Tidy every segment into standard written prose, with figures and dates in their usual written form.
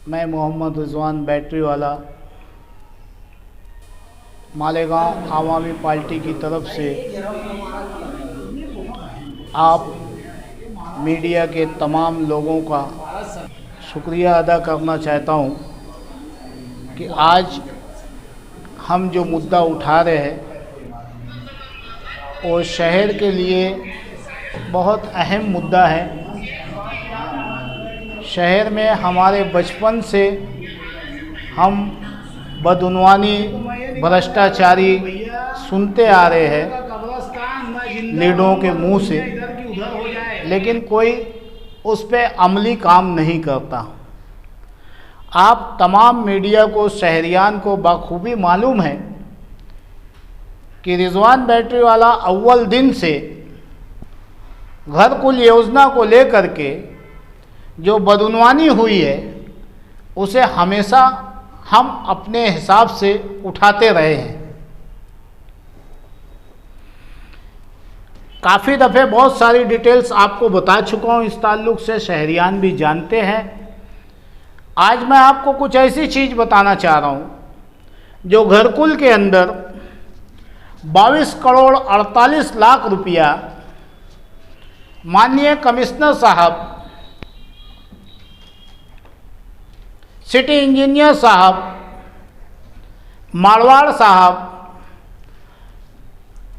मैं मोहम्मद रिजवान बैटरी वाला मालेगांव आवामी पार्टी की तरफ से आप मीडिया के तमाम लोगों का शुक्रिया अदा करना चाहता हूं कि आज हम जो मुद्दा उठा रहे हैं वो शहर के लिए बहुत अहम मुद्दा है। शहर में हमारे बचपन से हम बदउनवानी भ्रष्टाचारी सुनते आ रहे हैं लीडरों के मुंह से, लेकिन कोई उस पर अमली काम नहीं करता। आप तमाम मीडिया को, शहरियान को बखूबी मालूम है कि रिजवान बैटरी वाला अव्वल दिन से घरकुल योजना को लेकर के जो बदउनवानी हुई है उसे हमेशा हम अपने हिसाब से उठाते रहे हैं। काफ़ी दफ़े बहुत सारी डिटेल्स आपको बता चुका हूँ, इस ताल्लुक़ से शहरियान भी जानते हैं। आज मैं आपको कुछ ऐसी चीज़ बताना चाह रहा हूँ जो घरकुल के अंदर 22 करोड़ 48 लाख रुपया माननीय कमिश्नर साहब, सिटी इंजीनियर साहब, मारवाड़ साहब,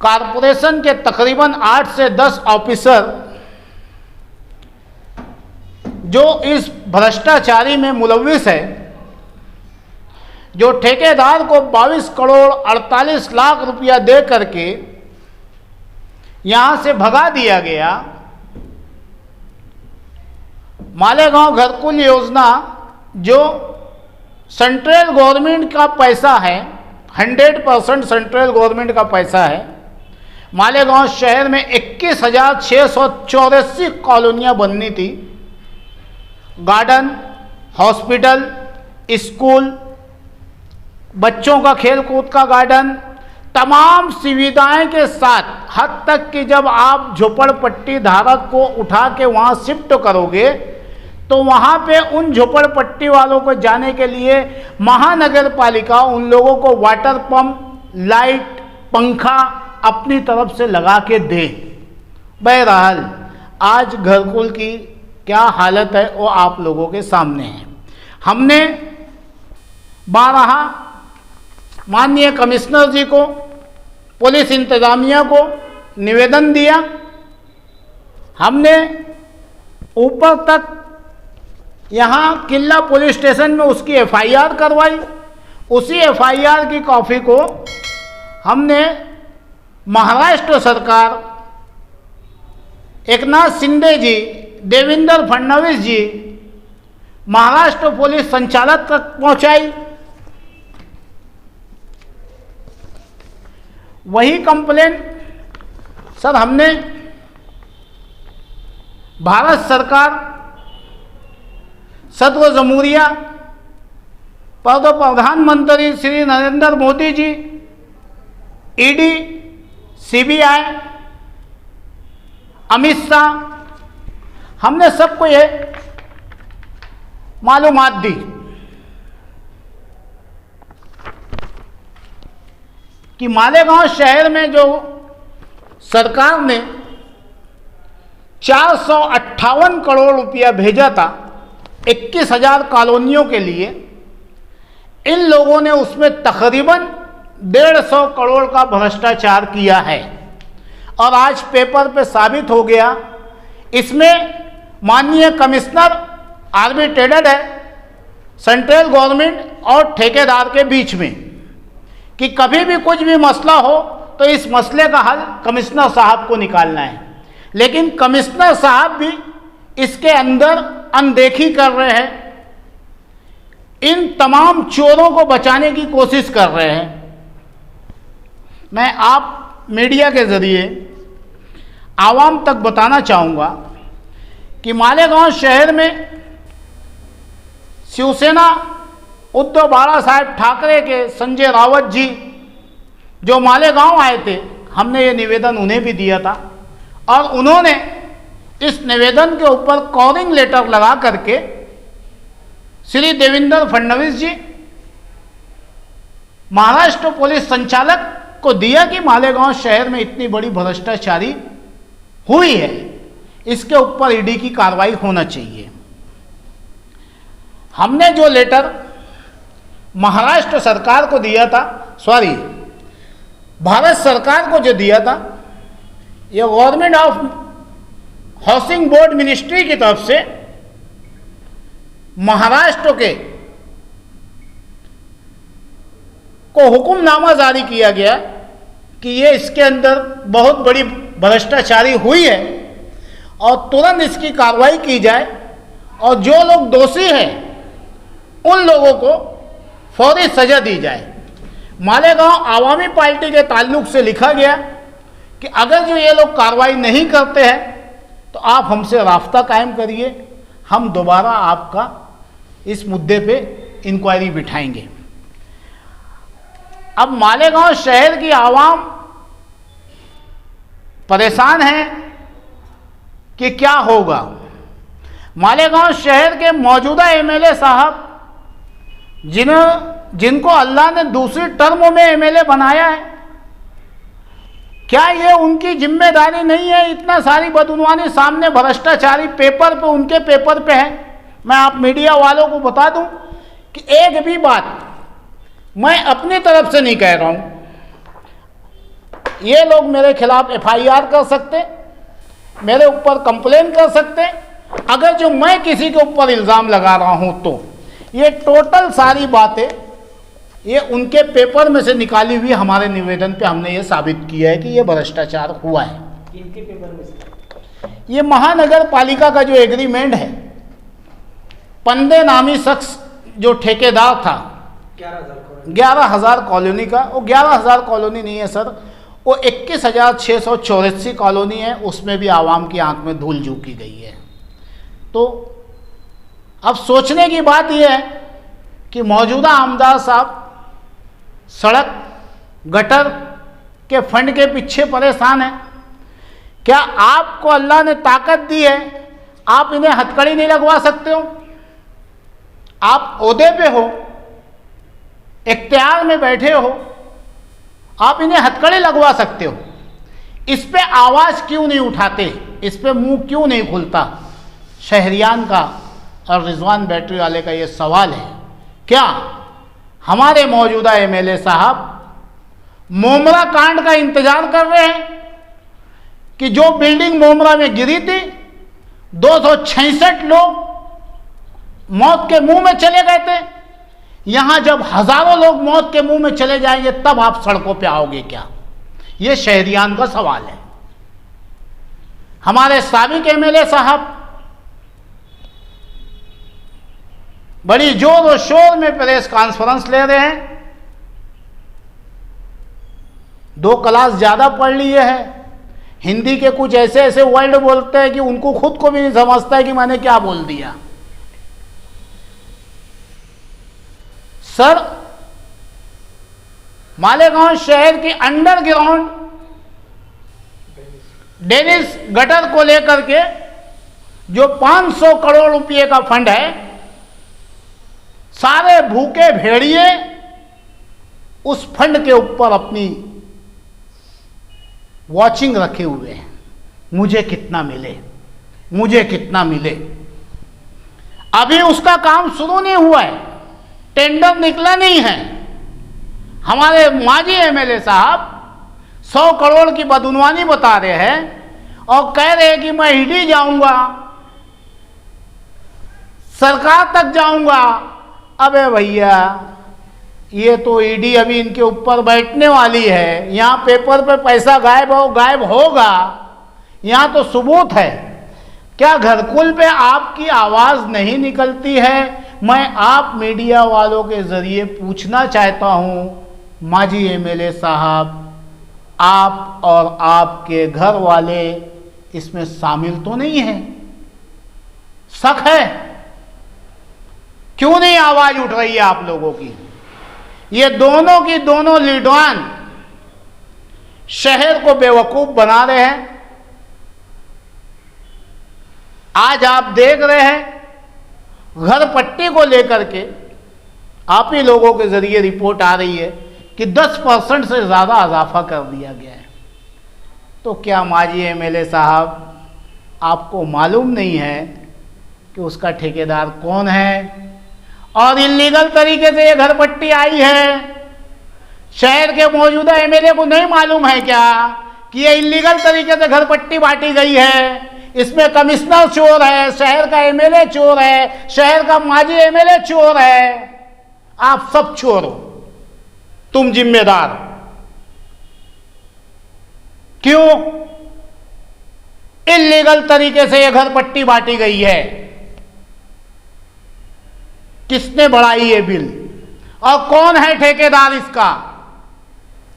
कारपोरेशन के तकरीबन 8 से 10 ऑफिसर जो इस भ्रष्टाचारी में मुलविस है, जो ठेकेदार को 22 करोड़ 48 लाख रुपया दे करके यहां से भगा दिया गया। मालेगांव घरकुल योजना जो सेंट्रल गवर्नमेंट का पैसा है, 100% सेंट्रल गवर्नमेंट का पैसा है। मालेगांव शहर में 21,684 कॉलोनियां बननी थी। गार्डन, हॉस्पिटल, स्कूल, बच्चों का खेल कूद का गार्डन, तमाम सुविधाएं के साथ, हद तक कि जब आप झोपड़पट्टी धारक को उठा के वहां शिफ्ट करोगे तो वहां पे उन झोपड़पट्टी वालों को जाने के लिए महानगर पालिका उन लोगों को वाटर पंप, लाइट, पंखा अपनी तरफ से लगा के दे। बहरहाल आज घरकुल की क्या हालत है वो आप लोगों के सामने है। हमने 12 माननीय कमिश्नर जी को, पुलिस इंतजामिया को निवेदन दिया। हमने ऊपर तक यहाँ किला पुलिस स्टेशन में उसकी एफआईआर करवाई। उसी एफआईआर की कॉपी को हमने महाराष्ट्र सरकार, एकनाथ शिंदे जी, देवेंद्र फडणवीस जी, महाराष्ट्र पुलिस संचालक तक पहुंचाई। वही कंप्लेन सर हमने भारत सरकार, सदर जमहूरिया, प्रधानमंत्री श्री नरेंद्र मोदी जी, ईडी, सीबीआई, अमित शाह, हमने सबको ये मालूमात दी कि मालेगांव शहर में जो सरकार ने 458 करोड़ रुपया भेजा था 21,000 कॉलोनियों के लिए, इन लोगों ने उसमें तकरीबन 150 करोड़ का भ्रष्टाचार किया है। और आज पेपर पे साबित हो गया, इसमें माननीय कमिश्नर आर्बिट्रेटेड है सेंट्रल गवर्नमेंट और ठेकेदार के बीच में, कि कभी भी कुछ भी मसला हो तो इस मसले का हल कमिश्नर साहब को निकालना है। लेकिन कमिश्नर साहब भी इसके अंदर अनदेखी कर रहे हैं, इन तमाम चोरों को बचाने की कोशिश कर रहे हैं। मैं आप मीडिया के जरिए आवाम तक बताना चाहूँगा कि मालेगांव शहर में शिवसेना उद्धव बाला साहेब ठाकरे के संजय रावत जी जो मालेगांव आए थे, हमने ये निवेदन उन्हें भी दिया था और उन्होंने इस निवेदन के ऊपर कॉलिंग लेटर लगा करके श्री देवेंद्र फडणवीस जी महाराष्ट्र पुलिस संचालक को दिया कि मालेगांव शहर में इतनी बड़ी भ्रष्टाचारी हुई है, इसके ऊपर ईडी की कार्रवाई होना चाहिए। हमने जो लेटर महाराष्ट्र सरकार को दिया था, सॉरी भारत सरकार को जो दिया था, ये government of housing board ministry की तरफ से महाराष्ट्र के को हुक्मनामा जारी किया गया कि ये इसके अंदर बहुत बड़ी भ्रष्टाचारी हुई है और तुरंत इसकी कार्रवाई की जाए और जो लोग दोषी हैं उन लोगों को फौरी सजा दी जाए। मालेगांव आवामी पार्टी के ताल्लुक से लिखा गया कि अगर जो ये लोग कार्रवाई नहीं करते हैं तो आप हमसे राब्ता कायम करिए, हम दोबारा आपका इस मुद्दे पे इंक्वायरी बिठाएंगे। अब मालेगांव शहर की आवाम परेशान है कि क्या होगा। मालेगांव शहर के मौजूदा एमएलए साहब जिनको अल्लाह ने दूसरी टर्म में एमएलए बनाया है, क्या ये उनकी जिम्मेदारी नहीं है? इतना सारी बदउनवानी सामने, भ्रष्टाचारी पेपर पे, उनके पेपर पे है। मैं आप मीडिया वालों को बता दूं कि एक भी बात मैं अपनी तरफ से नहीं कह रहा हूं। ये लोग मेरे खिलाफ एफआईआर कर सकते, मेरे ऊपर कंप्लेन कर सकते। अगर जो मैं किसी के ऊपर इल्ज़ाम लगा रहा हूं तो ये टोटल सारी बातें ये उनके पेपर में से निकाली हुई हमारे निवेदन पे हमने ये साबित किया है कि ये भ्रष्टाचार हुआ है। इनके पेपर में से ये महानगर पालिका का जो एग्रीमेंट है, पंडे नामी शख्स जो ठेकेदार था 11,000 कॉलोनी का, वो 11,000 कॉलोनी नहीं है सर, वो 21,684 कॉलोनी है, उसमें भी आवाम की आंख में धूल झोंकी गई है। तो अब सोचने की बात यह है कि मौजूदा आमदार साहब सड़क गटर के फंड के पीछे परेशान हैं। क्या आपको अल्लाह ने ताकत दी है, आप इन्हें हथकड़ी नहीं लगवा सकते हो? आप ओहदे पे हो, इख्तियार में बैठे हो, आप इन्हें हथकड़ी लगवा सकते हो। इस पे आवाज़ क्यों नहीं उठाते, इस पे मुंह क्यों नहीं खुलता? शहरियान का और रिजवान बैटरी वाले का ये सवाल है। क्या हमारे मौजूदा एमएलए साहब मोमरा कांड का इंतजार कर रहे हैं कि जो बिल्डिंग मोमरा में गिरी थी 266 लोग मौत के मुंह में चले गए थे, यहां जब हजारों लोग मौत के मुंह में चले जाएंगे तब आप सड़कों पे आओगे क्या? यह शहरियान का सवाल है। हमारे साबिक एमएलए साहब बड़ी जोर और शोर में प्रेस कॉन्फ्रेंस ले रहे हैं, 2 क्लास ज्यादा पढ़ लिए हैं, हिंदी के कुछ ऐसे ऐसे वर्ड बोलते हैं कि उनको खुद को भी नहीं समझता है कि मैंने क्या बोल दिया। सर, मालेगांव शहर की अंडरग्राउंड डेनिस गटर को लेकर के जो 500 करोड़ रुपए का फंड है, सारे भूखे भेड़िए उस फंड के ऊपर अपनी वॉचिंग रखे हुए हैं। मुझे कितना मिले, मुझे कितना मिले। अभी उसका काम शुरू नहीं हुआ है, टेंडर निकला नहीं है। हमारे माजी एमएलए साहब 100 करोड़ की बदउनवानी बता रहे हैं और कह रहे हैं कि मैं ईडी जाऊंगा, सरकार तक जाऊंगा। अबे भैया, ये तो ईडी अभी इनके ऊपर बैठने वाली है। यहाँ पेपर पे पैसा गायब होगा, यहाँ तो सबूत है। क्या घरकुल पे आपकी आवाज़ नहीं निकलती है? मैं आप मीडिया वालों के ज़रिए पूछना चाहता हूँ, माजी एमएलए साहब, आप और आपके घर वाले इसमें शामिल तो नहीं हैं? शक है? क्यों नहीं आवाज़ उठ रही है आप लोगों की? ये दोनों की दोनों लीडवान शहर को बेवकूफ बना रहे हैं। आज आप देख रहे हैं घर पट्टी को लेकर के आप ही लोगों के जरिए रिपोर्ट आ रही है कि 10% से ज़्यादा इजाफा कर दिया गया है। तो क्या माजी एमएलए साहब आपको मालूम नहीं है कि उसका ठेकेदार कौन है और इल्लीगल तरीके से ये घर पट्टी आई है? शहर के मौजूदा एमएलए को नहीं मालूम है क्या कि ये इल्लीगल तरीके से घर पट्टी बांटी गई है? इसमें कमिश्नर चोर है, शहर का एमएलए चोर है, शहर का माजी एमएलए चोर है, आप सब चोर हो, तुम जिम्मेदार। क्यों? इल्लीगल तरीके से यह घर पट्टी बांटी गई है। किसने बढ़ाई ये बिल और कौन है ठेकेदार इसका?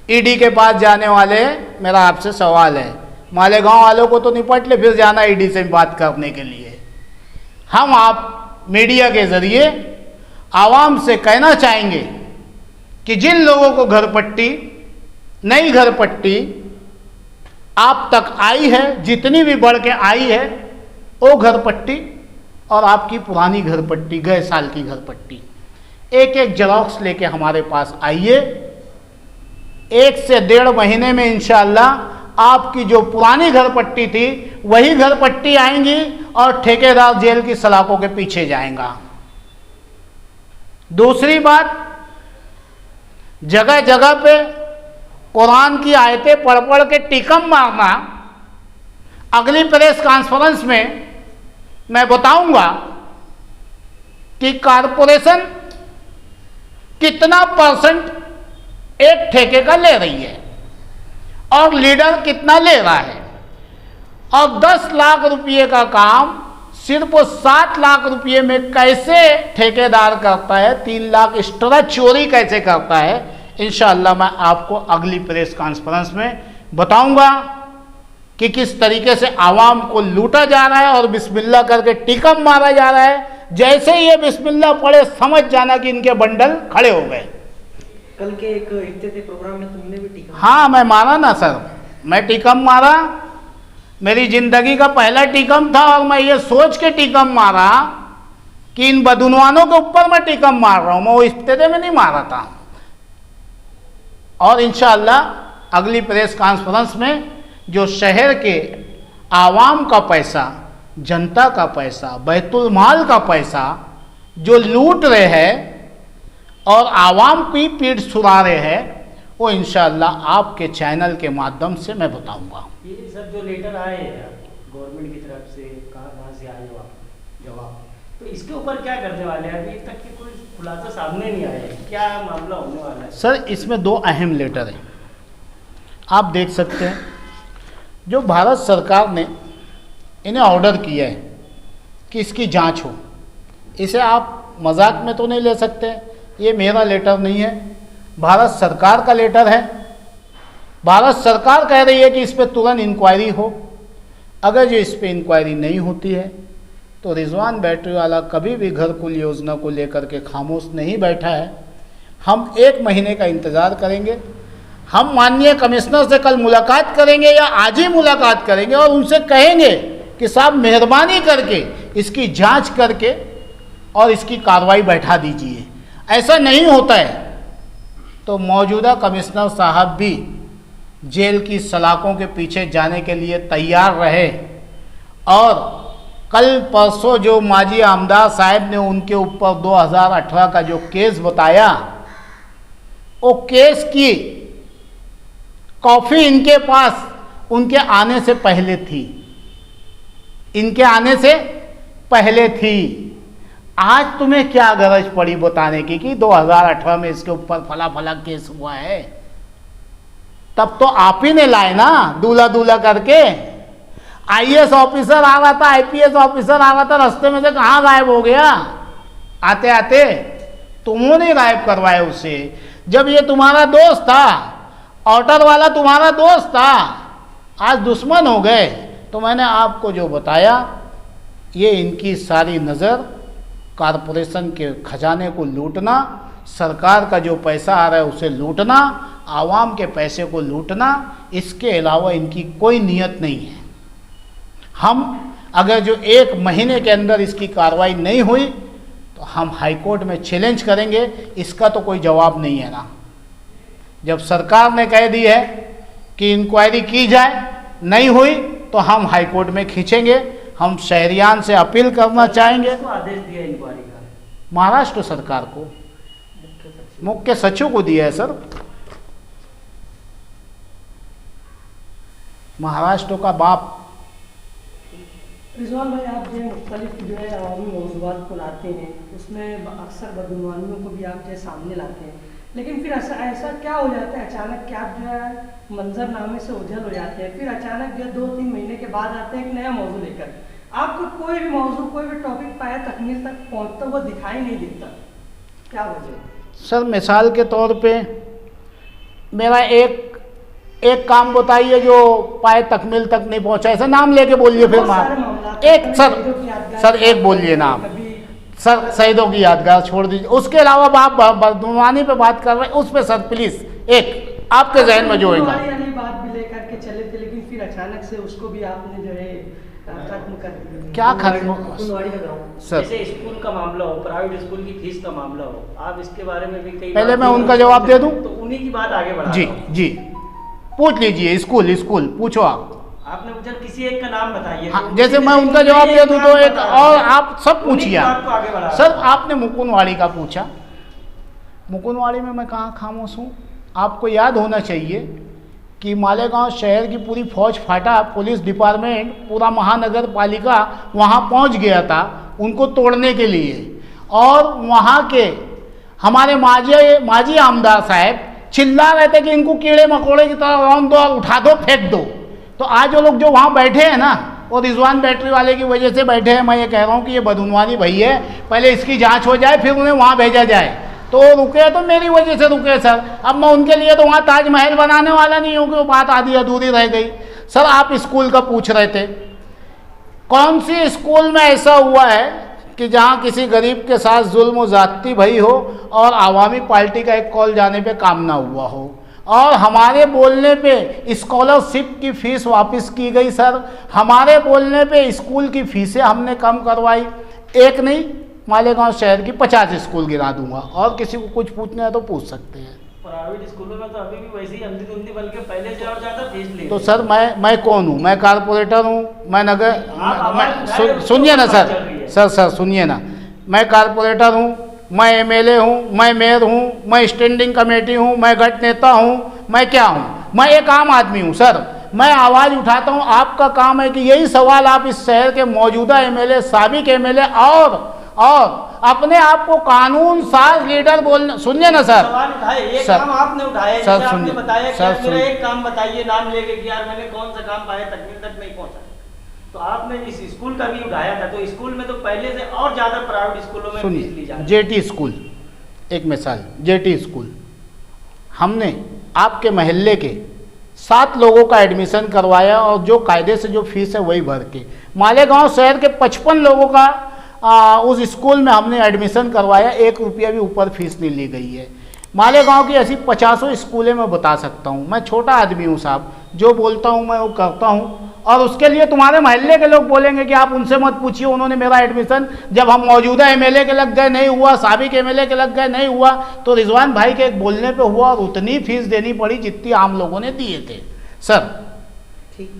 ईडी के पास जाने वाले, मेरा आपसे सवाल है, मालेगांव वालों को तो निपट ले, फिर जाना ईडी से बात करने के लिए। हम आप मीडिया के जरिए आवाम से कहना चाहेंगे कि जिन लोगों को घर पट्टी, नई घर पट्टी आप तक आई है, जितनी भी बढ़ के आई है, वो घर पट्टी और आपकी पुरानी घर पट्टी, गए साल की घर पट्टी, एक एक जेरॉक्स लेके हमारे पास आइए। 1 से 1.5 महीने में इंशाअल्लाह आपकी जो पुरानी घर पट्टी थी वही घर पट्टी आएंगी और ठेकेदार जेल की सलाखों के पीछे जाएगा। दूसरी बात, जगह जगह पे कुरान की आयतें पढ़ पढ़ के टिकम मारना, अगली प्रेस कॉन्फ्रेंस में मैं बताऊंगा कि कारपोरेशन कितना % एक ठेके का ले रही है और लीडर कितना ले रहा है, और 10 लाख रुपये का काम सिर्फ 7 लाख रुपये में कैसे ठेकेदार करता है, 3 लाख एक्स्ट्रा चोरी कैसे करता है। इंशाअल्लाह मैं आपको अगली प्रेस कॉन्फ्रेंस में बताऊंगा कि किस तरीके से आवाम को लूटा जा रहा है और बिस्मिल्लाह करके टिकम मारा जा रहा है। जैसे ही ये बिस्मिल्लाह पढ़े समझ जाना कि इनके बंडल खड़े हो गए। कल के एक इफ्तिताही प्रोग्राम में तुमने भी टिकम? हाँ, मैं मारा ना सर, मैं टिकम मारा, मेरी जिंदगी का पहला टिकम था और मैं ये सोच के टिकम मारा कि इन बदुनवानों के ऊपर मैं टिकम मार रहा हूँ, मैं वो इफ्तिताही में नहीं मारा था। और इंशाअल्लाह अगली प्रेस कॉन्फ्रेंस में जो शहर के आवाम का पैसा, जनता का पैसा, बैतुल माल का पैसा जो लूट रहे हैं और आवाम की पीठ सुरा रहे हैं, वो इंशाअल्लाह आपके चैनल के माध्यम से मैं बताऊंगा। ये सब जो लेटर आए गवर्नमेंट की तरफ से, कहाँ से आए जवाब, तो इसके ऊपर क्या करने वाले हैं? अभी तक की कोई खुलासा सामने नहीं आया है, क्या मामला होने वाला है? सर, इसमें 2 अहम लेटर हैं, आप देख सकते हैं। जो भारत सरकार ने इन्हें ऑर्डर किया है कि इसकी जांच हो, इसे आप मजाक में तो नहीं ले सकते। ये मेरा लेटर नहीं है, भारत सरकार का लेटर है। भारत सरकार कह रही है कि इस पर तुरंत इंक्वायरी हो। अगर जो इस पर इंक्वायरी नहीं होती है तो रिजवान बैटरी वाला कभी भी घरकुल योजना को लेकर के खामोश नहीं बैठा है। हम 1 महीने का इंतज़ार करेंगे। हम माननीय कमिश्नर से कल मुलाकात करेंगे या आज ही मुलाकात करेंगे और उनसे कहेंगे कि साहब मेहरबानी करके इसकी जांच करके और इसकी कार्रवाई बैठा दीजिए। ऐसा नहीं होता है तो मौजूदा कमिश्नर साहब भी जेल की सलाखों के पीछे जाने के लिए तैयार रहे। और कल परसों जो माजी आमदार साहब ने उनके ऊपर 2018 का जो केस बताया, वो केस की कॉपी इनके पास उनके आने से पहले थी, इनके आने से पहले थी। आज तुम्हें क्या गरज पड़ी बताने की कि 2018 में इसके ऊपर फला फला केस हुआ है? तब तो आप ही ने लाए ना, दूल्हा दूल्हा करके। आईएएस ऑफिसर आ रहा था, आईपीएस ऑफिसर आ रहा था, रास्ते में से कहाँ गायब हो गया? आते आते तुमने गायब करवाए उसे। जब ये तुम्हारा दोस्त था, ऑर्डर वाला तुम्हारा दोस्त था, आज दुश्मन हो गए। तो मैंने आपको जो बताया, ये इनकी सारी नज़र कॉरपोरेशन के खजाने को लूटना, सरकार का जो पैसा आ रहा है उसे लूटना, आवाम के पैसे को लूटना, इसके अलावा इनकी कोई नीयत नहीं है। हम अगर जो 1 महीने के अंदर इसकी कार्रवाई नहीं हुई तो हम हाई कोर्ट में चैलेंज करेंगे, इसका तो कोई जवाब नहीं है ना। जब सरकार ने कह दी है कि इंक्वायरी की जाए, नहीं हुई तो हम हाई कोर्ट में खींचेंगे। हम शहरियान से अपील करना चाहेंगे, किसको आदेश दिया इंक्वायरी का? महाराष्ट्र सरकार को, मुख्य सचिव को दिया है सर। महाराष्ट्र का बाप। रिजवान भाई, आप जो मुख्तलिफ जो है अवामी मौज़ूआत को लाते हैं, उसमें अक्सर बदगुमानियों को भी आप जो सामने लाते हैं, लेकिन फिर ऐसा क्या हो जाता है अचानक कि आप जो है मंजरनामे से ओझल हो जाते हैं, फिर अचानक जो 2-3 महीने के बाद आते हैं एक नया मौजू लेकर, आपको कोई भी मौजू, कोई भी टॉपिक पाया तकमील तक पहुँचता हुआ दिखाई नहीं दिखता, क्या वजह? सर मिसाल के तौर पे मेरा एक काम बताइए जो पाए तकमील तक नहीं पहुंचा, ऐसा नाम लेके बोलिए फिर एक सर एक बोलिए ना आप। सर शहीदों की यादगार छोड़ दीजिए, उसके अलावा आप बदगुमानी पे बात कर रहे हैं, उस पे सर प्लीज एक आपके जहन में जो होगा। बात भी लेकर के चले थे, लेकिन फिर अचानक से उसको भी आपने जो है खत्म कर दिया। क्या खत्म? सर जैसे स्कूल का मामला हो, प्राइवेट स्कूल की फीस का मामला हो, आप इसके बारे में भी कई पहले मैं उनका जवाब दे दूं तो उन्हीं की बात आगे बढ़ा। जी पूछ लीजिए, स्कूल पूछो आप। आपने पूछा किसी एक का नाम बताइए। हाँ, जैसे मैं उनका जवाब दे दूं तो एक और आप सब पूछिए। सर आपने मुकुंदवाड़ी का पूछा, मुकुंदवाड़ी में मैं कहाँ खामोश हूँ? आपको याद होना चाहिए कि मालेगांव शहर की पूरी फौज फाटा, पुलिस डिपार्टमेंट, पूरा महानगर पालिका वहाँ पहुँच गया था उनको तोड़ने के लिए, और वहाँ के हमारे माजी आमदार साहब चिल्ला रहे थे कि इनको कीड़े मकोड़े की तरह रौंद दो, उठा दो, फेंक दो। तो आज वो लोग जो वहाँ बैठे हैं ना, वो रिजवान बैटरी वाले की वजह से बैठे हैं। मैं ये कह रहा हूँ कि ये बदगुमानी भई है, पहले इसकी जांच हो जाए फिर उन्हें वहाँ भेजा जाए। तो रुके तो मेरी वजह से रुके सर। अब मैं उनके लिए तो वहाँ ताजमहल बनाने वाला नहीं हूँ कि वो बात आधी अधूरी रह गई। सर आप स्कूल का पूछ रहे थे, कौन सी स्कूल में ऐसा हुआ है कि जहाँ किसी गरीब के साथ जुल्म व ज़्यादती भई हो और आवामी पार्टी का एक कॉल जाने पे काम ना हुआ हो, और हमारे बोलने पे स्कॉलरशिप की फ़ीस वापस की गई। सर हमारे बोलने पे स्कूल की फ़ीसें हमने कम करवाई। एक नहीं, मालेगांव शहर की 50 स्कूल गिरा दूंगा, और किसी को कुछ पूछना है तो पूछ सकते हैं। प्राइवेट स्कूलों में तो अभी भी वैसे ही अंधी धुंधी, बल्कि पहले से और ज़्यादा फीस ले। तो सर मैं कौन हूँ? मैं कारपोरेटर हूँ, मैं नगर सुनिए ना सर सुनिए ना, मैं कारपोरेटर हूँ, मैं एमएलए हूँ, मैं मेयर हूँ, मैं स्टैंडिंग कमेटी हूँ, मैं गठ नेता हूँ, मैं क्या हूँ? मैं एक आम आदमी हूँ सर। मैं आवाज़ उठाता हूँ, आपका काम है कि यही सवाल आप इस शहर के मौजूदा एमएलए, साबिक एमएलए और अपने आप को कानून साज लीडर बोलने। सुनिए ना सर, सवाल उठाए, एक काम आपने उठाया, सर जैसे आपने बताया कि मेरा एक काम बताइए नाम लेके कि यार मैंने कौन सा काम पाया तकमील तक नहीं पहुंचा। तो आपने इस स्कूल का भी उठाया था, तो स्कूल में तो पहले से और ज्यादा प्राइवेट स्कूलों में फीस ली जाती है। जेटी स्कूल एक मिसाल, जेटी स्कूल हमने आपके महल्ले के 7 लोगों का एडमिशन करवाया, और जो कायदे से जो फीस है वही भर के। मालेगांव शहर के 55 लोगों का उस स्कूल में हमने एडमिशन करवाया, 1 रुपया भी ऊपर फीस नहीं ली गई है। मालेगांव की ऐसी 50 स्कूलें मैं बता सकता हूँ। मैं छोटा आदमी हूँ साहब, जो बोलता हूँ मैं वो करता हूँ, और उसके लिए तुम्हारे महल्ले के लोग बोलेंगे कि आप उनसे मत पूछिए, उन्होंने मेरा एडमिशन जब हम मौजूदा एमएलए के लग गए नहीं हुआ, साबिक एमएलए के लग गए नहीं हुआ, तो रिजवान भाई के एक बोलने पे हुआ, और उतनी फीस देनी पड़ी जितनी आम लोगों ने दिए थे। सर ठीक।